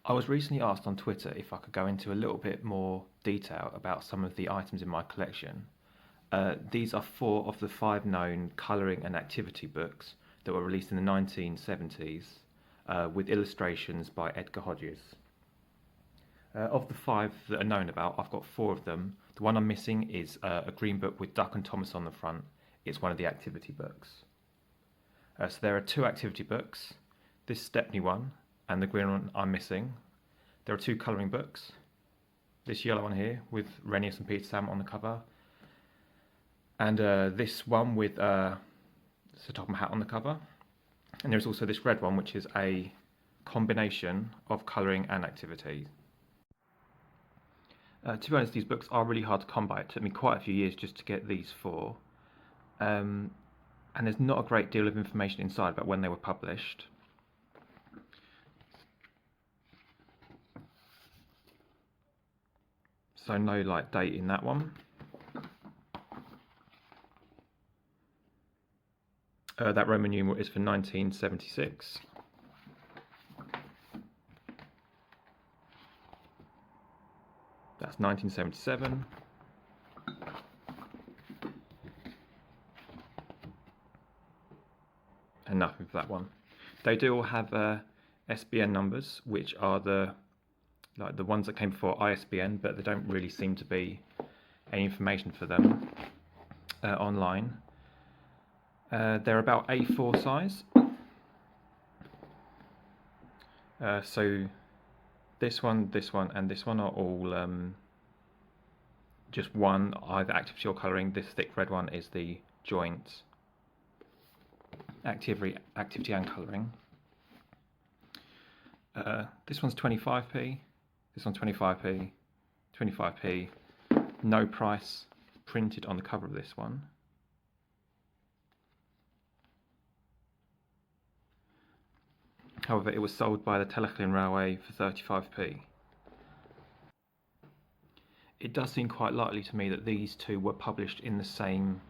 I was recently asked on Twitter if I could go into a little bit more detail about some of the items in my collection. These are 4 of the 5 known colouring and activity books that were released in the 1970s with illustrations by Edgar Hodges. Of the 5 that are known about, I've got 4 of them. The one I'm missing is a green book with Duck and Thomas on the front. It's one of the activity books. So there are 2 activity books, this Stepney one and the green one I'm missing. There are 2 colouring books, this yellow one here with Renius and Peter Sam on the cover, and this one with Sir Topham Hatt on the cover. And there's also this red one, which is a combination of colouring and activity. To be honest, these books are really hard to come by. It took me quite a few years just to get these 4. And there's not a great deal of information inside about when they were published. So no date in that one. That Roman numeral is for 1976. That's 1977. And nothing for that one. They do all have SBN numbers, which are the ones that came before ISBN, but there don't really seem to be any information for them online. They're about A4 size. So this one, and this one are all just one, either activity or colouring. This thick red one is the joint activity and colouring. This one's 25p, this one's 25p, 25p, no price printed on the cover of this one. However, it was sold by the Telechilin Railway for 35p. It does seem quite likely to me that these 2 were published in the same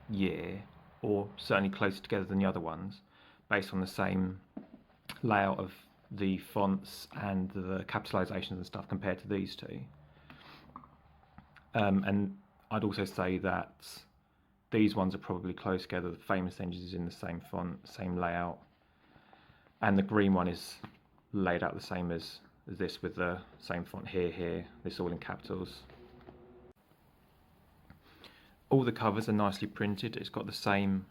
year, or certainly closer together than the other ones, based on the same layout of the fonts and the capitalizations and stuff compared to these 2. And I'd also say that these ones are probably close together. The Famous Engines is in the same font, same layout. And the green one is laid out the same as this, with the same font here, this all in capitals. All the covers are nicely printed. It's got the same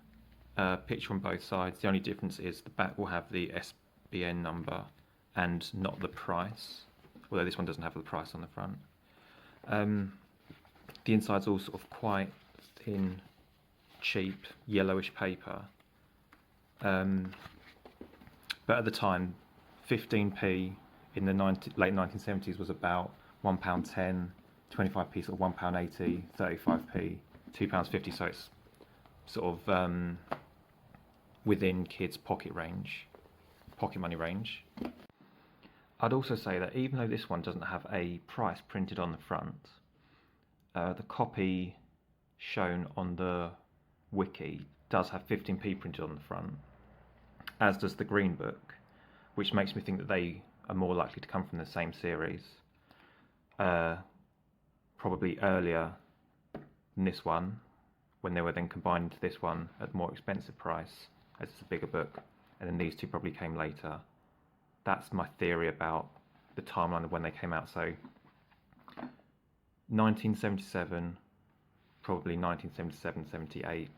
picture on both sides. The only difference is the back will have the SBN number and not the price, although this one doesn't have the price on the front. The inside's all sort of quite thin, cheap, yellowish paper. But at the time, 15p in the late 1970s was about £1.10, 25p sort of £1.80, 35p, £2.50, so it's sort of within kids' pocket money range. I'd also say that even though this one doesn't have a price printed on the front, the copy shown on the wiki does have 15p printed on the front, as does the green book, which makes me think that they are more likely to come from the same series, probably earlier than this one, when they were then combined into this one at a more expensive price, as it's a bigger book, and then these 2 probably came later. That's my theory about the timeline of when they came out. So 1977, probably 1977, 78,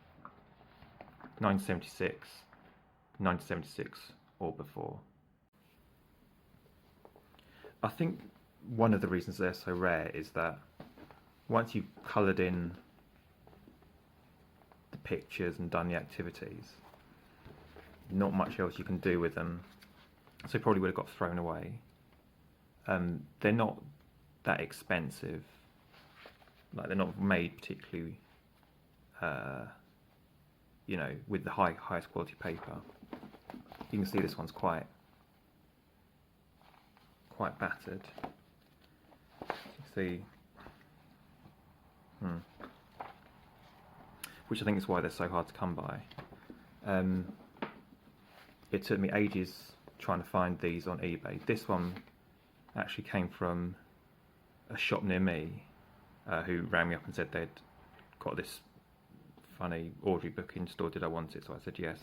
1976, 1976 or before. I think one of the reasons they're so rare is that once you've coloured in the pictures and done the activities, not much else you can do with them, so probably would have got thrown away. They're not that expensive, they're not made particularly with the highest quality paper. You can see this one's quite battered. See, which I think is why they're so hard to come by. It took me ages trying to find these on eBay. This one actually came from a shop near me who rang me up and said they'd got this funny Audrey book in store, did I want it? So I said yes.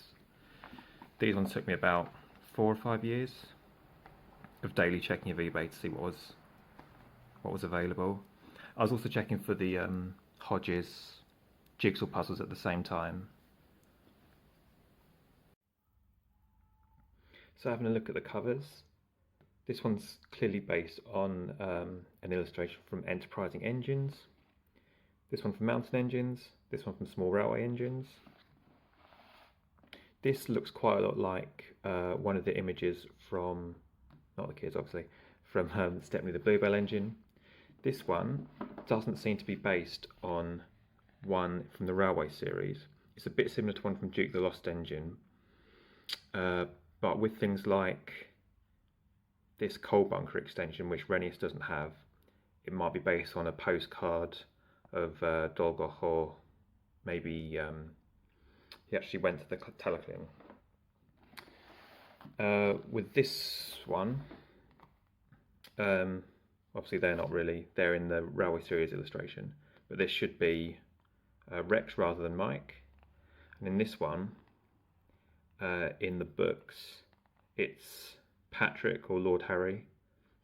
These ones took me about 4 or 5 years of daily checking of eBay to see what was available. I was also checking for the Hodges jigsaw puzzles at the same time. So having a look at the covers, this one's clearly based on an illustration from Enterprising Engines, this one from Mountain Engines, this one from Small Railway Engines. This looks quite a lot like one of the images from, not the kids obviously, from Stepney the Bluebell engine. This one doesn't seem to be based on one from the Railway series. It's a bit similar to one from Duke the Lost Engine, but with things like this coal bunker extension, which Renius doesn't have. It might be based on a postcard of Dolgoch, or maybe he actually went to the Teleclin. With this one, obviously they're not really, they're in the Railway series illustration, but this should be Rex rather than Mike. And in this one, in the books, it's Patrick, or Lord Harry,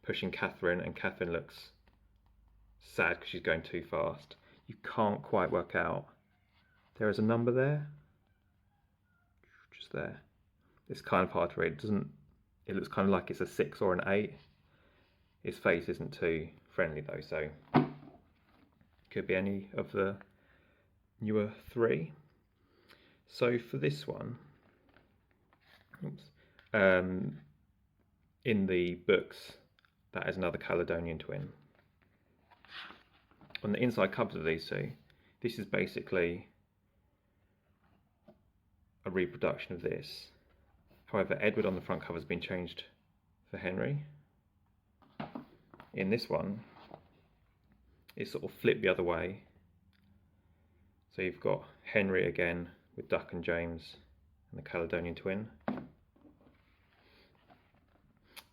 pushing Catherine, and Catherine looks sad because she's going too fast. You can't quite work out. There is a number there, just there. It's kind of hard to read. It looks kind of like it's a 6 or an 8. His face isn't too friendly though, so could be any of the newer 3. So for this one, in the books, that is another Caledonian twin. On the inside covers of these two, this is basically a reproduction of this. However, Edward on the front cover has been changed for Henry. In this one, it's sort of flipped the other way. So you've got Henry again with Duck and James and the Caledonian twin.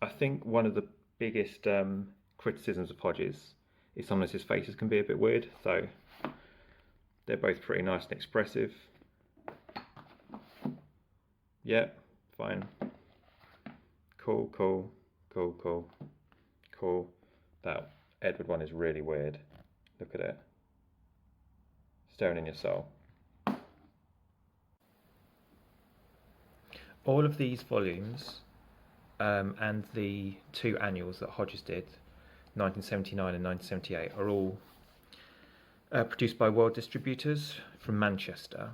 I think one of the biggest criticisms of Hodges is sometimes his faces can be a bit weird, so they're both pretty nice and expressive. Yeah, fine. Cool, cool, cool, cool, cool. That Edward one is really weird. Look at it. Staring in your soul. All of these volumes and the 2 annuals that Hodges did, 1979 and 1978, are all produced by World Distributors from Manchester.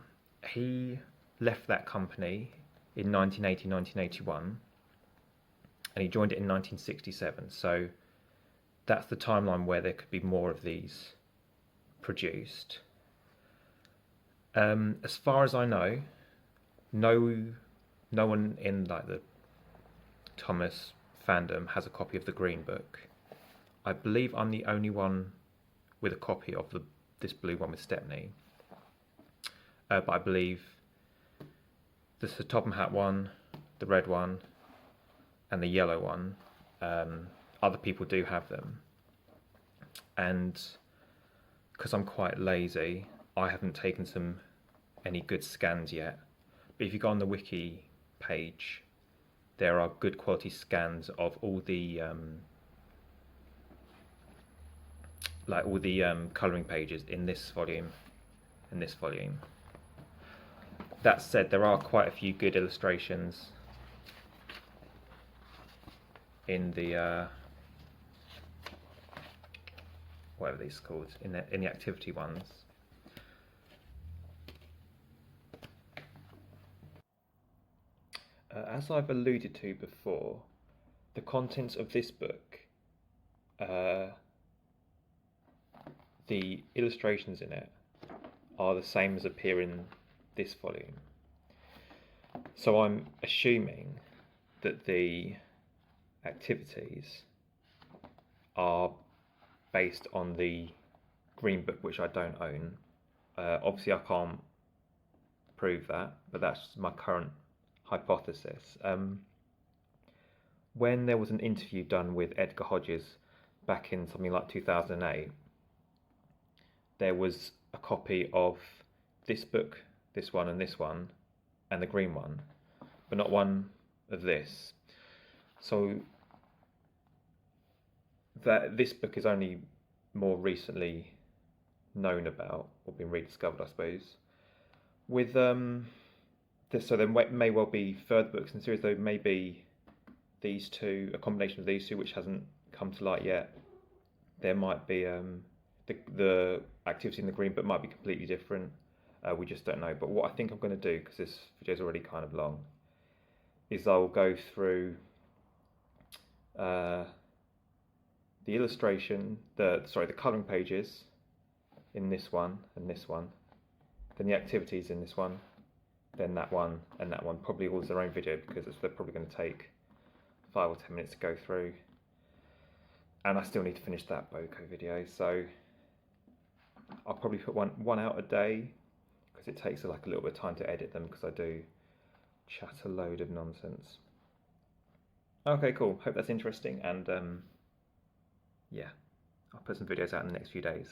He left that company in 1980-1981 and he joined it in 1967, so that's the timeline where there could be more of these produced. As far as I know, no one in like the Thomas fandom has a copy of the Green Book. I believe I'm the only one with a copy of this blue one with Stepney. But I believe there's the Topham Hatt one, the red one, and the yellow one. Other people do have them. And because I'm quite lazy, I haven't taken any good scans yet. But if you go on the wiki page, there are good quality scans of all the colouring pages in this volume and this volume. That said, there are quite a few good illustrations in the whatever these are called, in the activity ones. As I've alluded to before, the contents of this book, the illustrations in it are the same as appear in this volume. So I'm assuming that the activities are based on the Green Book, which I don't own. Obviously I can't prove that, but that's my current hypothesis. when there was an interview done with Edgar Hodges back in something like 2008, there was a copy of this book, this one, and the green one, but not one of this. So that this book is only more recently known about, or been rediscovered, I suppose. With so there may well be further books in the series. There may be these two, a combination of these two, which hasn't come to light yet. There might be the activity in the green book might be completely different. We just don't know. But what I think I'm going to do, because this video is already kind of long, is I'll go through the illustration, the colouring pages in this one and this one, then the activities in this one, then that one and that one, probably all as their own video, because they're probably going to take 5 or 10 minutes to go through, and I still need to finish that Boko video, so I'll probably put one out a day, because it takes like a little bit of time to edit them, because I do chat a load of nonsense. Okay, cool, hope that's interesting, and yeah, I'll put some videos out in the next few days.